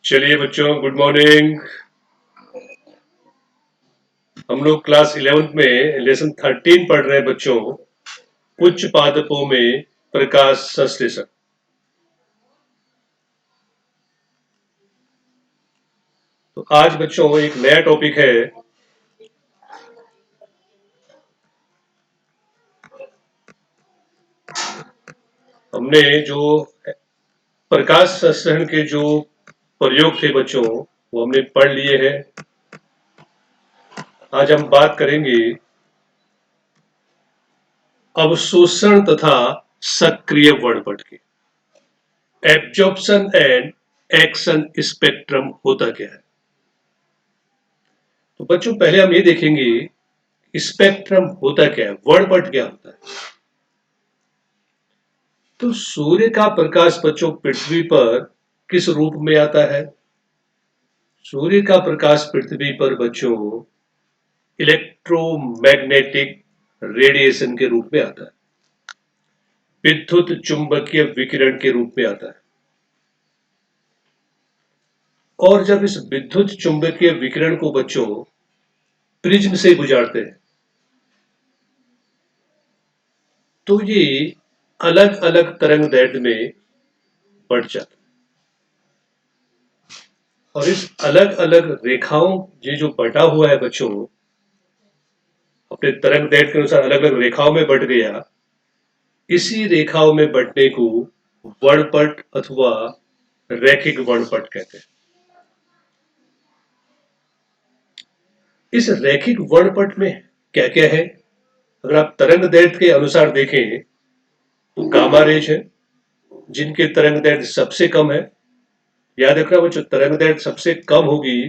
चलिए बच्चों, good morning. हम लोग क्लास 11th में लेसन 13 पढ़ रहे हैं बच्चों। उच्च पादपों में प्रकाश संश्लेषण। तो आज बच्चों एक नया टॉपिक है। हमने जो प्रकाश संश्लेषण के जो प्रयोग थे बच्चों, वो हमने पढ़ लिए हैं। आज हम बात करेंगे अवशोषण तथा सक्रिय वर्णपट की। एब्जॉर्प्शन एंड एक्शन स्पेक्ट्रम होता क्या है। तो बच्चों पहले हम ये देखेंगे स्पेक्ट्रम होता क्या है, वर्णपट क्या होता है। तो सूर्य का प्रकाश बच्चों पृथ्वी पर किस रूप में आता है। सूर्य का प्रकाश पृथ्वी पर बच्चों इलेक्ट्रोमैग्नेटिक रेडिएशन के रूप में आता है, विद्युत चुंबकीय विकिरण के रूप में आता है। और जब इस विद्युत चुंबकीय विकिरण को बच्चों प्रिज्म से गुजारते हैं तो ये अलग अलग तरंग दैर्ध्य में बढ़ जाता है। और इस अलग अलग रेखाओं ये जो बटा हुआ है बच्चों, अपने तरंग दैर्ध्य के अनुसार अलग अलग रेखाओं में बट गया। इसी रेखाओं में बटने को वर्णपट अथवा रैखिक वर्णपट कहते हैं। इस रैखिक वर्णपट में क्या क्या है, अगर आप तरंग दैर्ध्य के अनुसार देखें तो गामा रेज है, जिनके तरंग दैर्ध्य सबसे कम है। याद रखना बच्चों, तरंग दैर्ध्य सबसे कम होगी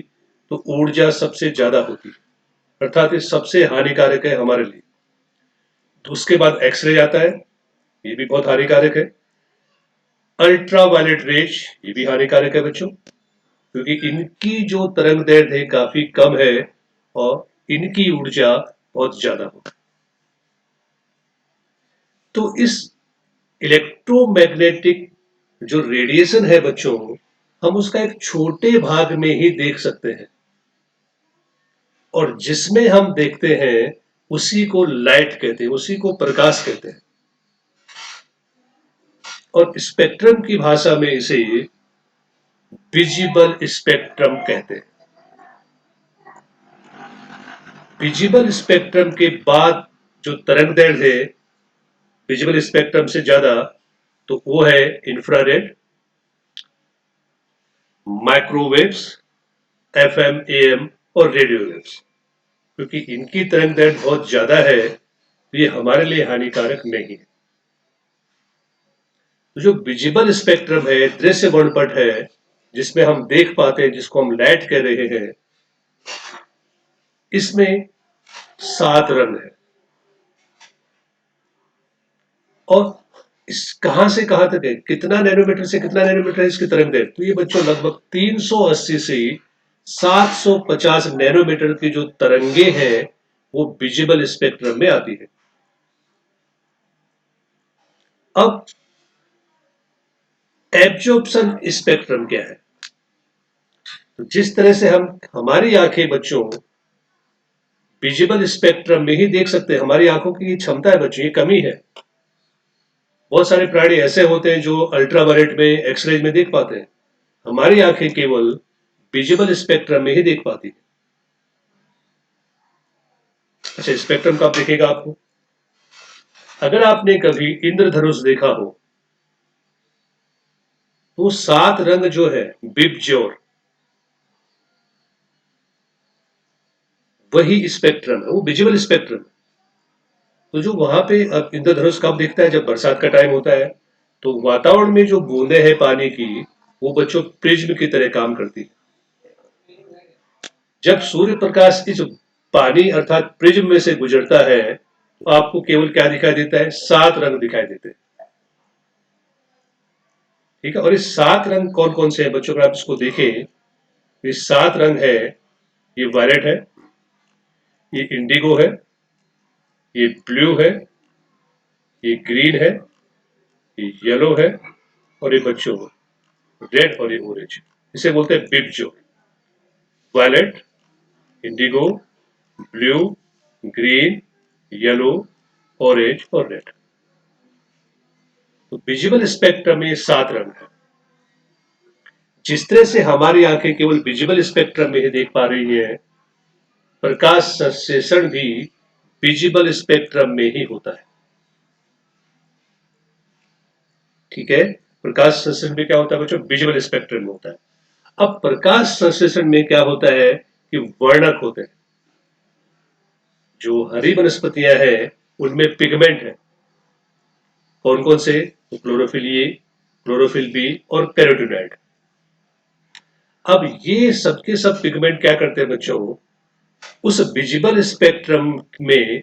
तो ऊर्जा सबसे ज्यादा होगी, अर्थात ये सबसे हानिकारक है हमारे लिए। तो उसके बाद एक्सरे आता है, ये भी बहुत हानिकारक है। अल्ट्रावायलेट रेज, ये भी हानिकारक है बच्चों, क्योंकि इनकी जो तरंग दैर्ध्य है काफी कम है और इनकी ऊर्जा बहुत ज्यादा होगी। तो इस इलेक्ट्रोमैग्नेटिक जो रेडिएशन है बच्चों, हम उसका एक छोटे भाग में ही देख सकते हैं, और जिसमें हम देखते हैं उसी को लाइट कहते हैं, उसी को प्रकाश कहते हैं। और स्पेक्ट्रम की भाषा में इसे विजिबल स्पेक्ट्रम कहते हैं। विजिबल स्पेक्ट्रम के बाद जो तरंग दैर्ध्य है विजिबल स्पेक्ट्रम से ज्यादा, तो वो है इंफ्रारेड, माइक्रोवेव्स, एफएम, एएम और रेडियो वेव्स। क्योंकि इनकी तरंग दैर्ध्य बहुत ज्यादा है तो ये हमारे लिए हानिकारक नहीं है। तो जो विजिबल स्पेक्ट्रम है, दृश्य वर्णपट है, जिसमें हम देख पाते हैं, जिसको हम लाइट कह रहे हैं, इसमें 7 रंग है। और इस कहां से कहां तक है, कितना नैनोमीटर से कितना नैनोमीटर है इसकी तरंग दैर्ध्य, तो ये बच्चों लगभग 380 से 750 नैनोमीटर की जो तरंगे हैं वो विजिबल स्पेक्ट्रम में आती है। अब एब्जॉर्प्शन स्पेक्ट्रम क्या है। तो जिस तरह से हम हमारी आंखें बच्चों विजिबल स्पेक्ट्रम में ही देख सकते हैं, हमारी आंखों की क्षमता है बच्चों, ये कमी है। बहुत सारे प्राणी ऐसे होते हैं जो अल्ट्रावायलेट में, एक्सरे में देख पाते हैं, हमारी आंखें केवल विजिबल स्पेक्ट्रम में ही देख पाती है। अच्छा, स्पेक्ट्रम कब दिखेगा आपको, अगर आपने कभी इंद्रधनुष देखा हो तो 7 रंग जो है बिबज्योर, वही स्पेक्ट्रम है, वो विजिबल स्पेक्ट्रम। तो जो वहां पे अब इंद्रधनुष कब दिखता है, जब बरसात का टाइम होता है, तो वातावरण में जो बूंदे हैं पानी की, वो बच्चों प्रिज्म की तरह काम करती है। जब सूर्य प्रकाश इस पानी अर्थात प्रिज्म में से गुजरता है तो आपको केवल क्या दिखाई देता है, 7 रंग दिखाई देते हैं। ठीक है, और इस 7 रंग कौन कौन से हैं बच्चों, अगर आप इसको देखें, ये 7 रंग है, ये वायलेट है, ये इंडिगो है, ये ब्लू है, ये ग्रीन है, ये येलो है, और ये बच्चों रेड और ये ऑरेंज। इसे बोलते हैं बिब जोन। Violet, indigo, blue, green, yellow, orange और रेड। तो विजुअल स्पेक्ट्रम में 7 रंग है। जिस तरह से हमारी आंखें केवल विजुअल स्पेक्ट्रम में ही देख पा रही है, प्रकाश संश्लेषण भी विजिबल स्पेक्ट्रम में ही होता है। ठीक है, प्रकाश संश्लेषण में क्या होता है बच्चों? विजुअल स्पेक्ट्रम में होता है। अब प्रकाश संश्लेषण में क्या होता है कि वर्णक होते हैं। जो हरी वनस्पतियां हैं उनमें पिगमेंट है। कौन कौन से? तो क्लोरोफिल ए, क्लोरोफिल बी और कैरोटीनॉइड। अब ये सबके सब पिगमेंट क्या करते हैं बच्चों? उस विजिबल स्पेक्ट्रम में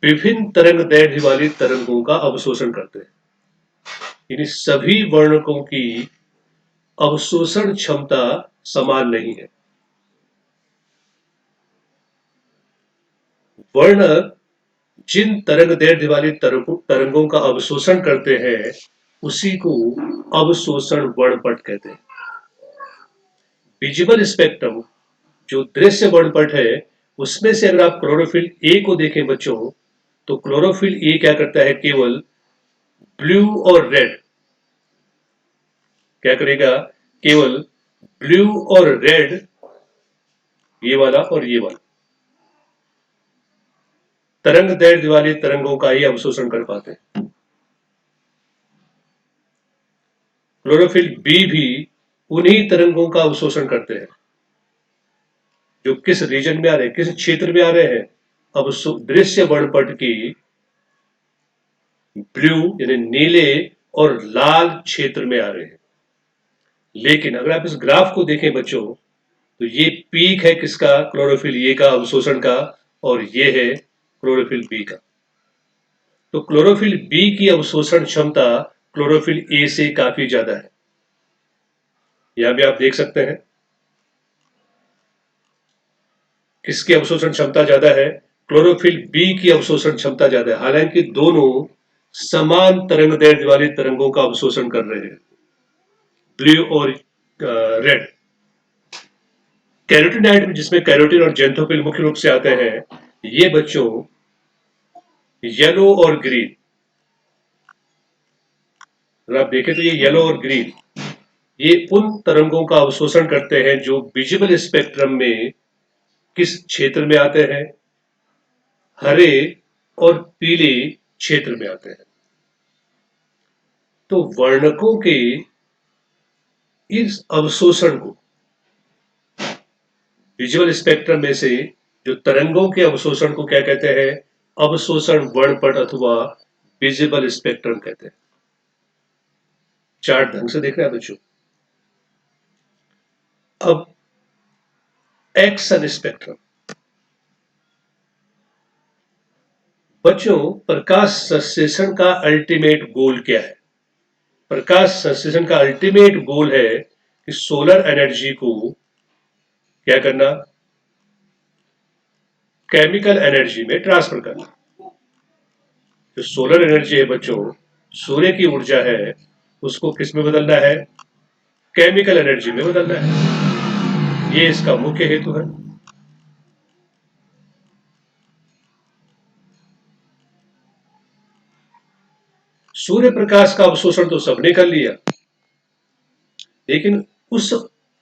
विभिन्न तरंग दैर्ध्य वाली तरंगों का अवशोषण करते हैं। यानी सभी वर्णकों की अवशोषण क्षमता समान नहीं है। वर्णक जिन तरंग दैर्ध्य वाली तरंगों का अवशोषण करते हैं उसी को अवशोषण वर्णपट कहते हैं। विजिबल स्पेक्ट्रम जो दृश्य वर्णपट है उसमें से अगर आप क्लोरोफिल ए को देखें बच्चों, तो क्लोरोफिल ए क्या करता है? केवल ब्लू और रेड क्या करेगा? केवल ब्लू और रेड, ये वाला और ये वाला तरंग दैर्ध्य वाली तरंगों का ही अवशोषण कर पाते हैं। क्लोरोफिल बी भी उन्हीं तरंगों का अवशोषण करते हैं जो किस रीजन में आ रहे हैं, किस क्षेत्र में आ रहे हैं। अब दृश्य वर्णपट की ब्लू यानी नीले और लाल क्षेत्र में आ रहे हैं। लेकिन अगर आप इस ग्राफ को देखें बच्चों, तो ये पीक है किसका? क्लोरोफिल ए का अवशोषण का, और ये है क्लोरोफिल बी का। तो क्लोरोफिल बी की अवशोषण क्षमता क्लोरोफिल ए से काफी ज्यादा है। यहां भी आप देख सकते हैं किसकी अवशोषण क्षमता ज्यादा है? क्लोरोफिल बी की अवशोषण क्षमता ज्यादा है। हालांकि दोनों समान तरंग दैर्ध्य वाली तरंगों का अवशोषण कर रहे हैं, ब्लू और रेड। कैरोटीनॉइड जिसमें कैरोटीन और जेंथोफिल मुख्य रूप से आते हैं, ये बच्चों येलो और ग्रीन, अगर आप देखें तो ये येलो और ग्रीन ये उन तरंगों का अवशोषण करते हैं जो विजिबल स्पेक्ट्रम में किस क्षेत्र में आते हैं? हरे और पीले क्षेत्र में आते हैं। तो वर्णकों के इस अवशोषण को विजुअल स्पेक्ट्रम में से जो तरंगों के अवशोषण को क्या कहते हैं? अवशोषण वर्णपट अथवा विजिबल स्पेक्ट्रम कहते हैं। चार्ट ढंग से देख रहे हैं बच्चों। अब एक्शन स्पेक्ट्रम बच्चों, प्रकाश संश्लेषण का अल्टीमेट गोल क्या है? प्रकाश संश्लेषण का अल्टीमेट गोल है कि सोलर एनर्जी को क्या करना? केमिकल एनर्जी में ट्रांसफर करना। जो सोलर एनर्जी है बच्चों, सूर्य की ऊर्जा है, उसको किस में बदलना है? केमिकल एनर्जी में बदलना है। ये इसका मुख्य हेतु है। सूर्य प्रकाश का अवशोषण तो सबने कर लिया, लेकिन उस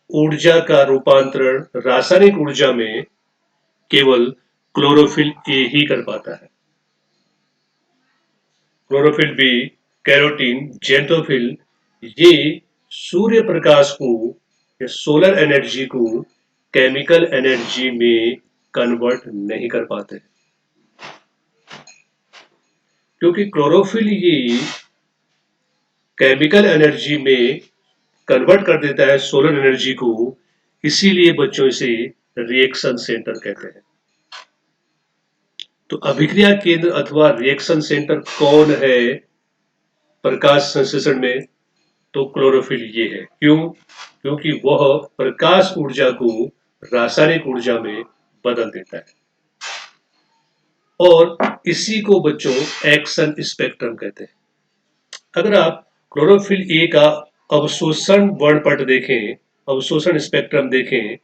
ऊर्जा का रूपांतरण रासायनिक ऊर्जा में केवल क्लोरोफिल ए ही कर पाता है। क्लोरोफिल बी, कैरोटीन, जेंथोफिल ये सूर्य प्रकाश को या सोलर एनर्जी को केमिकल एनर्जी में कन्वर्ट नहीं कर पाते, क्योंकि क्लोरोफिल ये केमिकल एनर्जी में कन्वर्ट कर देता है सोलर एनर्जी को। इसीलिए बच्चों इसे रिएक्शन सेंटर कहते हैं। तो अभिक्रिया केंद्र अथवा रिएक्शन सेंटर कौन है प्रकाश संश्लेषण में? तो क्लोरोफिल ये है। क्यों? क्योंकि वह प्रकाश ऊर्जा को रासायनिक ऊर्जा में बदल देता है, और इसी को बच्चों एक्शन स्पेक्ट्रम कहते हैं। अगर आप क्लोरोफिल ए का अवशोषण वर्णपट देखें, अवशोषण स्पेक्ट्रम देखें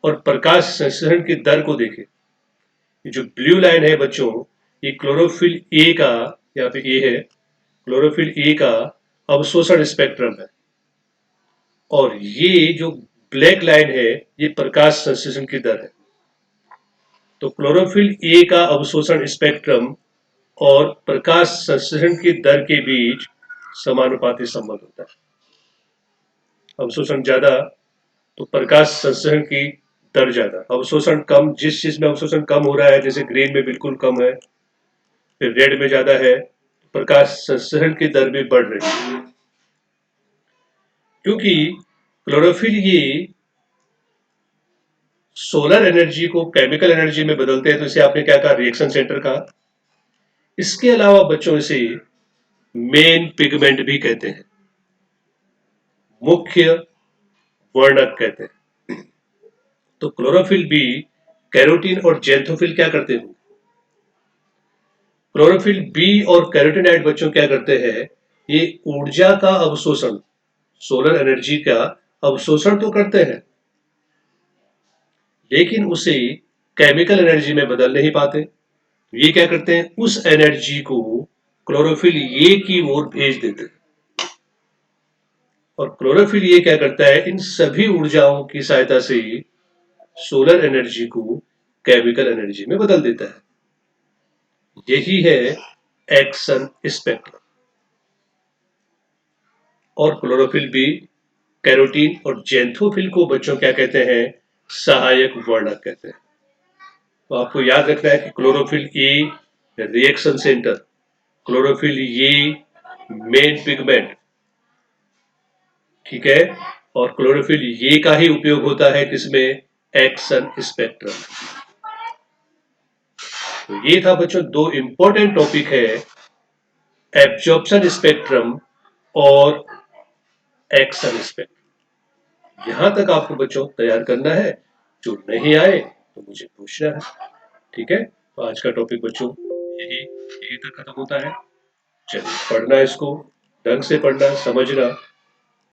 और प्रकाश संश्लेषण की दर को देखें। ये जो ब्लू लाइन है बच्चों, ये क्लोरोफिल ए का, यहाँ पे ए है, क्लोरोफिल ए का अवशोषण स्पेक्ट्रम है। और ये जो ब्लैक लाइन है, ये प्रकाश संश्लेषण की दर है। तो क्लोरोफिल ए का अवशोषण स्पेक्ट्रम और प्रकाश संश्लेषण की दर के बीच समानुपाती संबंध होता है। अवशोषण ज्यादा तो प्रकाश संश्लेषण की दर ज्यादा। अवशोषण कम, जिस चीज में अवशोषण कम हो रहा है, जैसे ग्रीन में बिल्कुल कम है, फिर रेड में ज्यादा है, प्रकाश संश्लेषण की दर भी बढ़ रही है। क्योंकि क्लोरोफिल ये सोलर एनर्जी को केमिकल एनर्जी में बदलते हैं, तो इसे आपने क्या कहा, रिएक्शन सेंटर कहा। इसके अलावा बच्चों इसे मेन पिगमेंट भी कहते हैं, मुख्य वर्णक कहते हैं। तो क्लोरोफिल भी कैरोटीन और जेंथोफिल क्या करते हैं? क्लोरोफिल बी और कैरोटीनॉइड बच्चों क्या करते हैं, ये ऊर्जा का अवशोषण, सोलर एनर्जी का अवशोषण तो करते हैं, लेकिन उसे केमिकल एनर्जी में बदल नहीं पाते। ये क्या करते हैं, उस एनर्जी को क्लोरोफिल ए की ओर भेज देते हैं। और क्लोरोफिल ये क्या करता है, इन सभी ऊर्जाओं की सहायता से सोलर एनर्जी को केमिकल एनर्जी में बदल देता है। यही है एक्शन स्पेक्ट्रम। और क्लोरोफिल भी कैरोटीन और जेंथोफिल को बच्चों क्या कहते हैं, सहायक वर्णक कहते हैं। तो आपको याद रखना है कि chlorophyll A reaction centre, chlorophyll A main pigment, ठीक है, और क्लोरोफिल ये का ही उपयोग होता है किसमें, एक्शन स्पेक्ट्रम। तो ये था बच्चों दो इंपॉर्टेंट टॉपिक है, एब्जॉर्प्शन स्पेक्ट्रम और एक्शन स्पेक्ट्रम। यहां तक आपको बच्चों तैयार करना है, जो नहीं आए तो मुझे पूछना है, ठीक है। तो आज का टॉपिक बच्चों यही यही तक खत्म होता है। चलिए, पढ़ना इसको ढंग से पढ़ना, समझना,